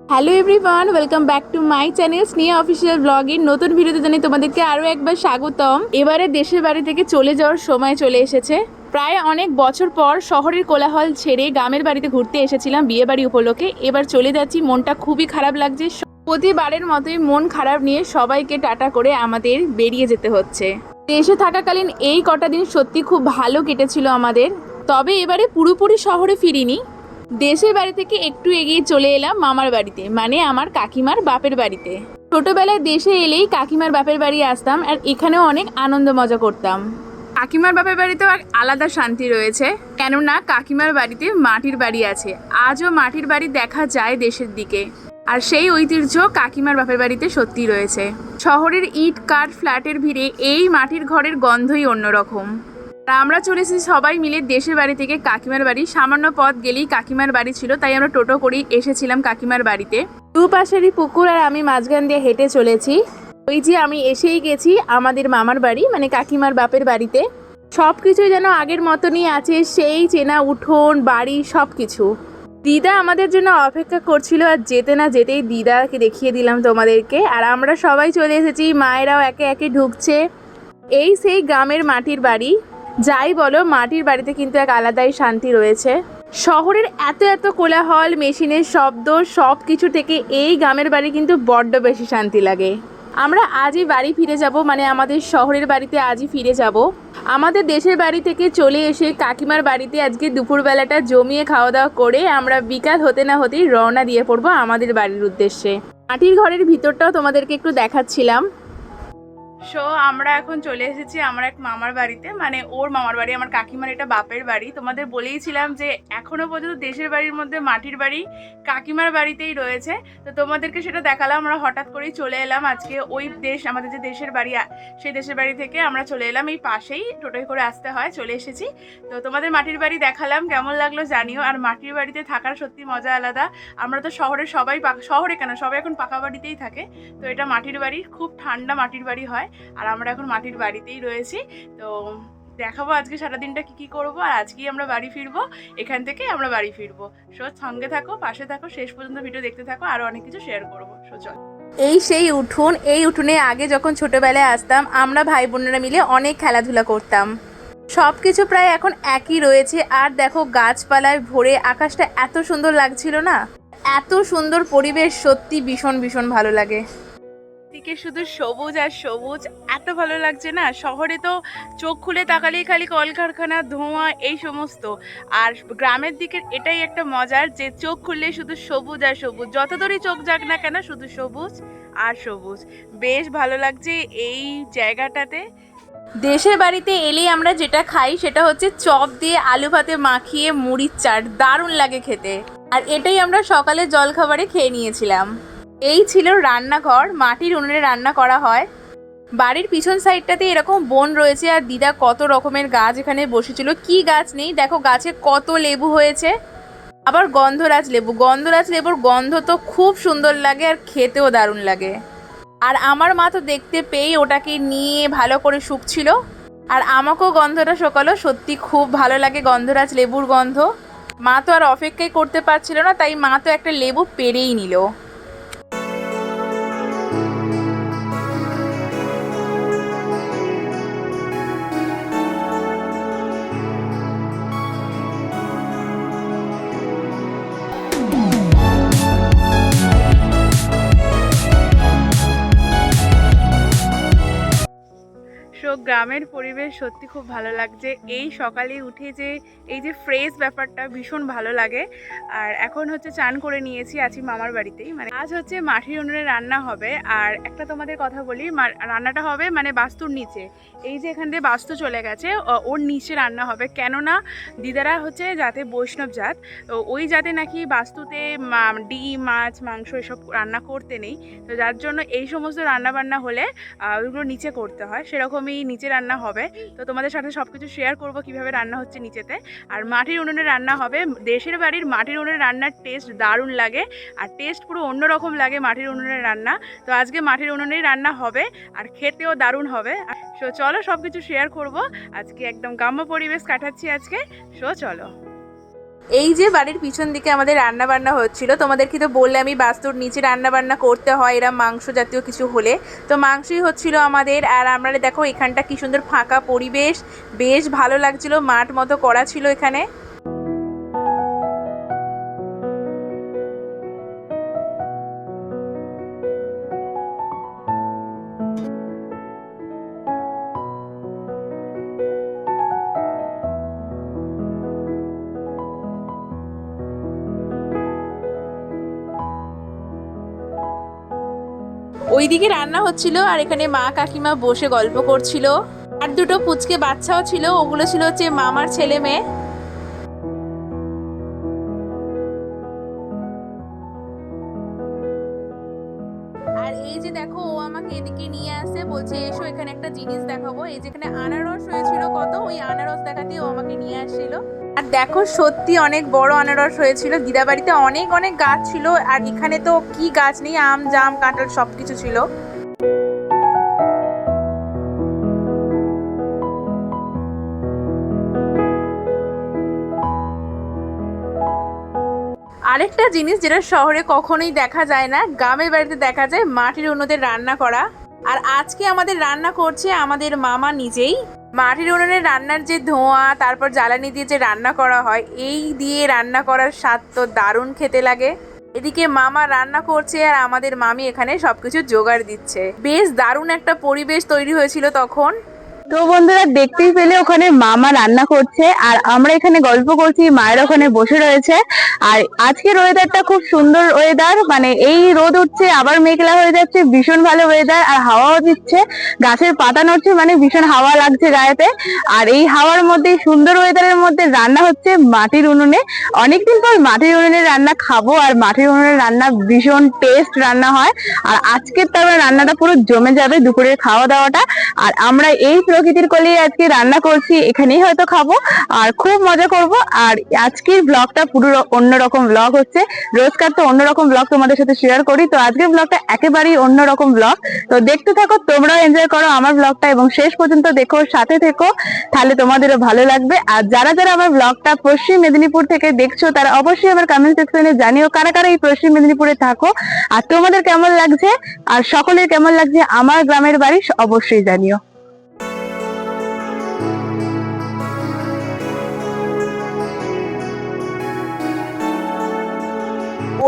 Hello everyone, welcome back to my channel Sneha official ব্লগের নতুন ভিডিওতে জানাই তোমাদেরকে আরও একবার স্বাগতম। এবারে দেশের বাড়ি থেকে চলে যাওয়ার সময় চলে এসেছে। প্রায় অনেক বছর পর শহরের কোলাহল ছেড়ে গ্রামের বাড়িতে ঘুরতে এসেছিলাম বিয়ে বাড়ি উপলক্ষে। এবার চলে যাচ্ছি, মনটা খুবই খারাপ লাগছে। প্রতিবারের মতোই মন খারাপ নিয়ে সবাইকে টাটা করে আমাদের বেরিয়ে যেতে হচ্ছে। দেশে থাকাকালীন এই কটা দিন সত্যি খুব ভালো কেটেছিল আমাদের, তবে এবারে পুরোপুরি শহরে ফিরিনি। দেশের বাড়ি থেকে একটু এগিয়ে চলে এলাম মামার বাড়িতে, মানে আমার কাকিমার বাপের বাড়িতে। ছোটবেলায় দেশে এলেই কাকিমার বাপের বাড়ি আসতাম, আর এখানেও অনেক আনন্দ মজা করতাম। কাকিমার বাপের বাড়িতেও এক আলাদা শান্তি রয়েছে, কেননা কাকিমার বাড়িতে মাটির বাড়ি আছে। আজও মাটির বাড়ি দেখা যায় দেশের দিকে, আর সেই ঐতিহ্য কাকিমার বাপের বাড়িতে সত্যি রয়েছে। শহরের ইট কাঠ ফ্ল্যাটের ভিড়ে এই মাটির ঘরের গন্ধই অন্যরকম। আমরা চলে এসেছি সবাই মিলে দেশের বাড়ি থেকে কাকিমার বাড়ি। সামান্য পথ গেলেই কাকিমার বাড়ি ছিল, তাই আমরা টোটো করেই এসেছিলাম কাকিমার বাড়িতে। দুপাশেরই পুকুর, আর আমি মাঝখান দিয়ে হেঁটে চলেছি। ওই যে আমি এসেই গেছি আমাদের মামার বাড়ি, মানে কাকিমার বাপের বাড়িতে। সব কিছুই যেন আগের মতনই আছে, সেই চেনা উঠোন বাড়ি সব কিছু। দিদা আমাদের জন্য অপেক্ষা করছিল, আর যেতে না যেতেই দিদাকে দেখিয়ে দিলাম তোমাদেরকে। আর আমরা সবাই চলে এসেছি, মায়েরাও একে একে ঢুকছে। এই সেই গ্রামের মাটির বাড়ি। যাই বলো, মাটির বাড়িতে কিন্তু এক আলাদাই শান্তি রয়েছে। শহরের এত এত কোলাহল, মেশিনের শব্দ সব কিছু থেকে এই গ্রামের বাড়ি কিন্তু বড্ড বেশি শান্তি লাগে। আমরা আজই বাড়ি ফিরে যাব, মানে আমাদের শহরের বাড়িতে আজই ফিরে যাব। আমাদের দেশের বাড়ি থেকে চলে এসে কাকিমার বাড়িতে আজকে দুপুরবেলাটা জমিয়ে খাওয়া দাওয়া করে আমরা বিকাল হতে না হতেই রওনা দিয়ে পড়বো আমাদের বাড়ির উদ্দেশ্যে। মাটির ঘরের ভিতরটাও তোমাদেরকে একটু দেখাচ্ছিলাম। আমরা এখন চলে এসেছি আমার এক মামার বাড়িতে, মানে ওর মামার বাড়ি, আমার কাকিমার এটা বাপের বাড়ি। তোমাদের বলেইছিলাম যে এখনো পর্যন্ত দেশের বাড়ির মধ্যে মাটির বাড়ি কাকিমার বাড়িতেই রয়েছে, তো তোমাদেরকে সেটা দেখালাম। আমরা হঠাৎ করেই চলে এলাম আজকে ওই আমাদের যে দেশের বাড়ি, সেই দেশের বাড়ি থেকে আমরা চলে এলাম এই পাশেই, টোটোয় করে আসতে হয়, চলে এসেছি। তো তোমাদের মাটির বাড়ি দেখালাম, কেমন লাগলো জানিও। আর মাটির বাড়িতে থাকার সত্যি মজা আলাদা। আমরা তো শহরে সবাই শহরে কেন সবাই এখন পাকা বাড়িতেই থাকে, তো এটা মাটির বাড়ি, খুব ঠান্ডা মাটির বাড়ি হয়। আর আমরা এখন মাটির বাড়িতেই রয়েছি। তো দেখাবো আজকে সারাদিনটা কি করবো, আর আজকেই আমরা বাড়ি ফিরবো, এখান থেকে আমরা বাড়ি ফিরবো। সঙ্গে থাকো, পাশে থাকো, শেষ পর্যন্ত ভিডিও দেখতে থাকো, আরও অনেক কিছু শেয়ার করবো। চল। এই সেই উঠোন, এই উঠোনে আগে যখন ছোটবেলায় আসতাম আমরা ভাই বোনেরা মিলে অনেক খেলাধুলা করতাম। সব কিছু প্রায় এখন একই রয়েছে। আর দেখো গাছপালায় ভরে আকাশটা এত সুন্দর লাগছিল না, এত সুন্দর পরিবেশ, সত্যি ভীষণ ভীষণ ভালো লাগে। দিকে শুধু সবুজ আর সবুজ, এত ভালো লাগছে না। শহরে তো চোখ খুলে তাকালেই খালি কলকারখানা, ধোঁয়া, এই সমস্ত। আর গ্রামের দিকের এটাই একটা মজার, যে চোখ খুললে শুধু সবুজ আর সবুজ, যত দূরই চোখ যাক না কেন শুধু সবুজ আর সবুজ। বেশ ভালো লাগছে এই জায়গাটাতে। দেশের বাড়িতে এলেই আমরা যেটা খাই সেটা হচ্ছে চপ দিয়ে আলু ভাতে মাখিয়ে মুড়ির চাট, দারুণ লাগে খেতে। আর এটাই আমরা সকালে জলখাবারে খেয়ে নিয়েছিলাম। এই ছিল রান্নাঘর, মাটির উনুনে রান্না করা হয়। বাড়ির পিছন সাইডটাতে এরকম বন রয়েছে, আর দিদা কত রকমের গাছ এখানে বসেছিল। কি গাছ নেই দেখো, গাছে কত লেবু হয়েছে। আবার গন্ধরাজ লেবুর গন্ধ তো খুব সুন্দর লাগে, আর খেতেও দারুণ লাগে। আর আমার মা তো দেখতে পেয়েই ওটাকে নিয়ে ভালো করে শুকছিল, আর আমাকেও গন্ধটা শোকালো। সত্যি খুব ভালো লাগে গন্ধরাজ লেবুর গন্ধ। মা তো আর অপেক্ষাই করতে পারছিল না, তাই মা তো একটা লেবু পেরেই নিল। গ্রামের পরিবেশ সত্যি খুব ভালো লাগছে। এই সকালে উঠে যে এই যে ফ্রেশ ব্যাপারটা ভীষণ ভালো লাগে। আর এখন হচ্ছে চান করে নিয়েছি, আছি মামার বাড়িতেই। মানে আজ হচ্ছে মাটির উনুনে রান্না হবে। আর একটা তোমাদের কথা বলি, রান্নাটা হবে মানে বাস্তুর নিচে। এই যে এখান দিয়ে বাস্তু চলে গেছে, ওর নিচে রান্না হবে। কেননা দিদারা হচ্ছে যাতে বৈষ্ণব জাত, ওই জাতে নাকি বাস্তুতে ডিম মাছ মাংস এসব রান্না করতে নেই। তো যার জন্য এই সমস্ত রান্নাবান্না হলে ওইগুলো নিচে করতে হয়, সেরকমই নিচে রান্না হবে। তো তোমাদের সাথে সব কিছু শেয়ার করবো কীভাবে রান্না হচ্ছে নিচেতে। আর মাটির উনুনে রান্না হবে। দেশের বাড়ির মাটির উনুনের রান্নার টেস্ট দারুণ লাগে, আর টেস্ট পুরো অন্যরকম লাগে মাটির উনুনের রান্না। তো আজকে মাটির উনুনেই রান্না হবে, আর খেতেও দারুণ হবে। চলো সব কিছু শেয়ার করবো। আজকে একদম গ্রাম্য পরিবেশ কাটাচ্ছি আজকে। চলো। এই যে বাড়ির পিছন দিকে আমাদের রান্না বান্না হচ্ছিল, তোমাদেরকে তো বললে আমি বাস্তুর নিচে রান্না বান্না করতে হয় এরা মাংস জাতীয় কিছু হলে, তো মাংসই হচ্ছিল আমাদের। আর আমরা দেখো এখানটা কি সুন্দর ফাঁকা পরিবেশ, বেশ ভালো লাগছিল, মাঠ মতো করা ছিল এখানে। ওইদিকে রান্না হচ্ছিল আর এখানে মা কাকিমা বসে গল্প করছিল। আর দুটো পুচকে বাচ্চাও ছিল, ওগুলো ছিল হচ্ছে মামার ছেলে মেয়ে। আর এই যে দেখো ও আমাকে এদিকে নিয়ে আসে, বলছে এসো এখানে একটা জিনিস দেখাবো। এই যেখানে আনারস হয়েছিল কত, ওই আনারস দেখাতে ও আমাকে নিয়ে আসছিল। আর দেখো সত্যি অনেক বড় আনারস হয়েছিল, দিদা বাড়িতে অনেক অনেক গাছ ছিল, আর এখানে তো কি গাছ নেই, আম জাম কাঁঠাল সবকিছু ছিল। আরেকটা জিনিস যেটা শহরে কখনোই দেখা যায় না, গ্রামের বাড়িতে দেখা যায়, মাটির উনুনে রান্না করা। আর আজকে আমাদের রান্না করছে আমাদের মামা নিজেই। মাটির উনুনে রান্নার যে ধোঁয়া, তারপর জ্বালানি দিয়ে যে রান্না করা হয়, এই দিয়ে রান্না করার স্বাদ তো দারুণ খেতে লাগে। এদিকে মামা রান্না করছে আর আমাদের মামি এখানে সবকিছু জোগাড় দিচ্ছে। বেশ দারুণ একটা পরিবেশ তৈরি হয়েছিল তখন। তো বন্ধুরা দেখতেই পেলে ওখানে মামা রান্না করছে আর আমরা এখানে গল্প করছি, মায়ের ওখানে বসে রয়েছে। আর আজকের ওয়েদারটা খুব সুন্দর ওয়েদার, মানে এই রোদ উঠছে আবার মেঘলা হয়ে যাচ্ছে, ভীষণ ভালো ওয়েদার। আর হাওয়াও দিচ্ছে, গাছের পাতা নড়ছে, মানে ভীষণ হাওয়া লাগছে গায়েতে। আর এই হাওয়ার মধ্যে, সুন্দর ওয়েদারের মধ্যে রান্না হচ্ছে মাটির উনুনে। অনেকদিন পর মাটির উনুনে রান্না খাবো, আর মাটির উনুনে রান্না ভীষণ টেস্ট রান্না হয়। আর আজকের তারপরে রান্নাটা পুরো জমে যাবে, দুপুরের খাওয়া দাওয়াটা। আর আমরা এই প্রকৃতির কোলে আজকে রান্না করছি, এখানেই হয়তো খাবো আর খুব মজা করব। আর আজকের ব্লগটা পুরো অন্যরকম ব্লগ হচ্ছে, রোজকার তো অন্যরকম ব্লগ তোমাদের সাথে শেয়ার করি, তো আজকের ব্লগটা একেবারেই অন্যরকম ব্লগ। তো দেখতে থাকো, তোমরাও এনজয় করো আমার ব্লগটা এবং শেষ পর্যন্ত দেখো, সাথে থেকো, তাহলে তোমাদেরও ভালো লাগবে। আর যারা যারা আমার ব্লগটা পশ্চিম মেদিনীপুর থেকে দেখছো, তারা অবশ্যই আমার কমেন্ট সেকশনে জানিও কারা কারা এই পশ্চিম মেদিনীপুরে থাকো আর তোমাদের কেমন লাগছে, আর সকলের কেমন লাগছে আমার গ্রামের বাড়ি অবশ্যই জানিও।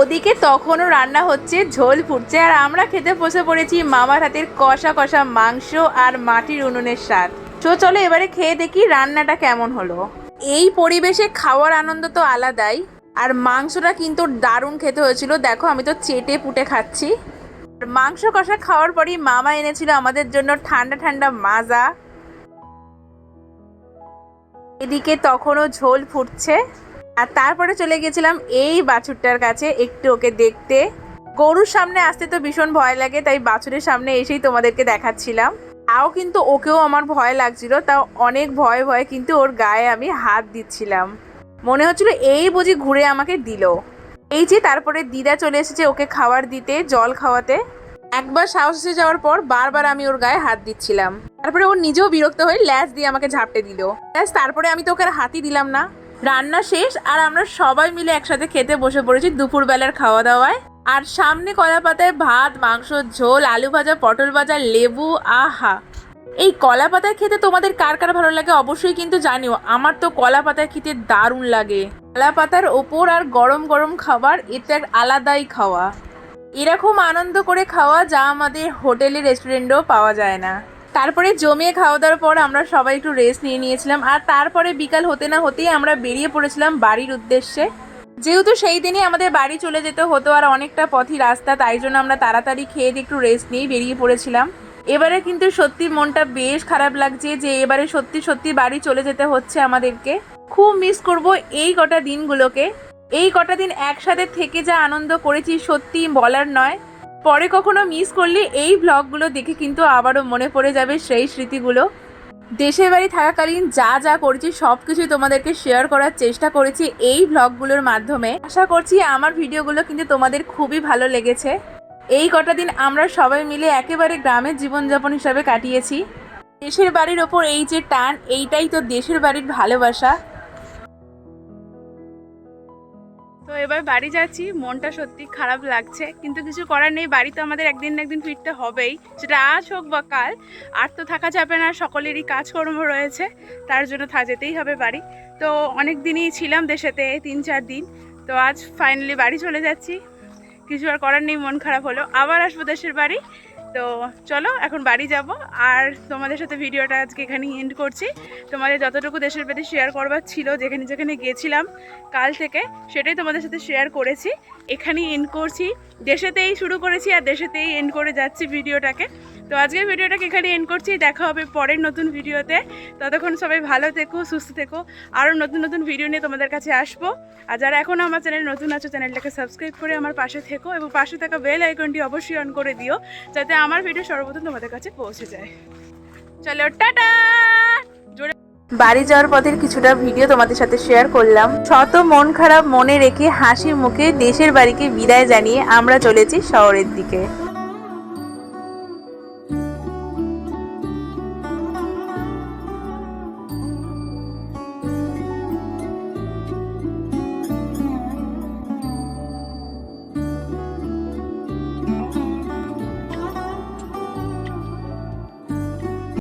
ওদিকে তখনও রান্না হচ্ছে, ঝোল ফুটছে, আর আমরা খেতে বসে পড়েছি মামার হাতের কষা কষা মাংস আর মাটির উনুনের স্বাদ। তো চলো এবারে খেয়ে দেখি রান্নাটা কেমন হলো। এই পরিবেশে খাওয়ার আনন্দ তো আলাদাই। আর মাংসটা কিন্তু দারুণ খেতে হয়েছিল, দেখো আমি তো চেটে পুটে খাচ্ছি। মাংস কষা খাওয়ার পরই মামা এনেছিল আমাদের জন্য ঠান্ডা ঠান্ডা মাজা। এদিকে তখনও ঝোল ফুটছে। আর তারপরে চলে গেছিলাম এই বাছুরটার কাছে একটু ওকে দেখতে। গরুর সামনে আসতে তো ভীষণ ভয় লাগে, তাই বাছুরের সামনে এসেই তোমাদেরকে দেখাচ্ছিলাম। তাও কিন্তু ওকেও আমার ভয় লাগছিল, তাও অনেক ভয়ে ভয়ে কিন্তু ওর গায়ে আমি হাত দিচ্ছিলাম। মনে হচ্ছিল এই বুঝি ঘুরে আমাকে দিল। এই যে তারপরে দিদা চলে এসেছে ওকে খাবার দিতে, জল খাওয়াতে। একবার সাহস এসে যাওয়ার পর বারবার আমি ওর গায়ে হাত দিচ্ছিলাম। তারপরে ও নিজেও বিরক্ত হয়ে ল্যাজ দিয়ে আমাকে ঝাপটে দিল। তারপরে আমি তো ওকে আর হাতই দিলাম না। রান্না শেষ আর আমরা সবাই মিলে একসাথে খেতে বসে পড়েছি দুপুরবেলার খাওয়া দাওয়ায়। আর সামনে কলা পাতায় ভাত, মাংস, ঝোল, আলু ভাজা, পটল ভাজা, লেবু। আহা, এই কলা পাতায় খেতে তোমাদের কার কার ভালো লাগে অবশ্যই কিন্তু জানিও। আমার তো কলা পাতায় খেতে দারুণ লাগে। কলা পাতার ওপর আর গরম গরম খাবার, এটা এক আলাদাই খাওয়া। এরকম আনন্দ করে খাওয়া যা আমাদের হোটেলে রেস্টুরেন্টেও পাওয়া যায় না। তারপরে জমিয়ে খাওয়া দাওয়ার পর আমরা সবাই একটু রেস্ট নিয়ে নিয়েছিলাম। আর তারপরে বিকাল হতে না হতেই আমরা বেরিয়ে পড়েছিলাম বাড়ির উদ্দেশ্যে। যেহেতু সেই দিনই আমাদের বাড়ি চলে যেতে হতো আর অনেকটা পথই রাস্তা, তাই জন্য আমরা তাড়াতাড়ি খেয়ে দিয়ে একটু রেস্ট নিয়েই বেরিয়ে পড়েছিলাম। এবারে কিন্তু সত্যি মনটা বেশ খারাপ লাগছে যে এবারে সত্যি সত্যি বাড়ি চলে যেতে হচ্ছে আমাদেরকে। খুব মিস করব এই কটা দিনগুলোকে। এই কটা দিন একসাথে থেকে যা আনন্দ করেছি সত্যি বলার নয়। পরে কখনো মিস করলে এই ব্লগগুলো দেখে কিন্তু আবারও মনে পড়ে যাবে সেই স্মৃতিগুলো। দেশের বাড়ি থাকাকালীন যা যা করেছি সব কিছুই তোমাদেরকে শেয়ার করার চেষ্টা করেছি এই ব্লগগুলোর মাধ্যমে। আশা করছি আমার ভিডিওগুলো কিন্তু তোমাদের খুবই ভালো লেগেছে। এই কটা দিন আমরা সবাই মিলে একেবারে গ্রামের জীবনযাপন হিসাবে কাটিয়েছি। দেশের বাড়ির ওপর এই যে টান, এইটাই তো দেশের বাড়ির ভালোবাসা। এবার বাড়ি যাচ্ছি, মনটা সত্যি খারাপ লাগছে, কিন্তু কিছু করার নেই, বাড়ি তো আমাদের একদিন না একদিন ফিরতে হবেই, সেটা আজ হোক বা কাল। আর তো থাকা যাবে না, সকলেরই কাজকর্ম রয়েছে, তার জন্য যেতেই হবে বাড়ি। তো অনেক দিনই ছিলাম দেশেতে, 3-4 দিন, তো আজ ফাইনালি বাড়ি চলে যাচ্ছি। কিছু আর করার নেই, মন খারাপ হলো, আবার আসবো দেশের বাড়ি। তো চলো এখন বাড়ি যাব, আর তোমাদের সাথে ভিডিওটা আজকে এখানেই এন্ড করছি। তোমাদের যতটুকু দেশের বাড়ি শেয়ার করবার ছিল, যেখানে যেখানে গিয়েছিলাম কাল থেকে, সেটাই তোমাদের সাথে শেয়ার করেছি, এখানেই এন্ড করছি। দেশেতেই শুরু করেছি আর দেশেতেই এন্ড করে যাচ্ছি ভিডিওটাকে। তো আজকের ভিডিওটাকে এখানে এন্ড করছি, দেখা হবে পরের নতুন ভিডিওতে। ততক্ষণ সবাই ভালো থেকো, সুস্থ থেকো, আরও নতুন নতুন ভিডিও নিয়ে তোমাদের কাছে আসবো। আর যারা এখনও আমার চ্যানেল নতুন আছো, চ্যানেলটাকে সাবস্ক্রাইব করে আমার পাশে থেকো, এবং পাশে থাকা বেল আইকনটি অবশ্যই অন করে দিও, যাতে আমার ভিডিও সর্বপ্রথম তোমাদের কাছে পৌঁছে যায়। চলো টাটা। বাড়ি যাওয়ার পথের কিছুটা ভিডিও তোমাদের সাথে শেয়ার করলাম। শত মন খারাপ মনে রেখে হাসি মুখে দেশের বাড়িকে বিদায় জানিয়ে আমরা চলেছি শহরের দিকে।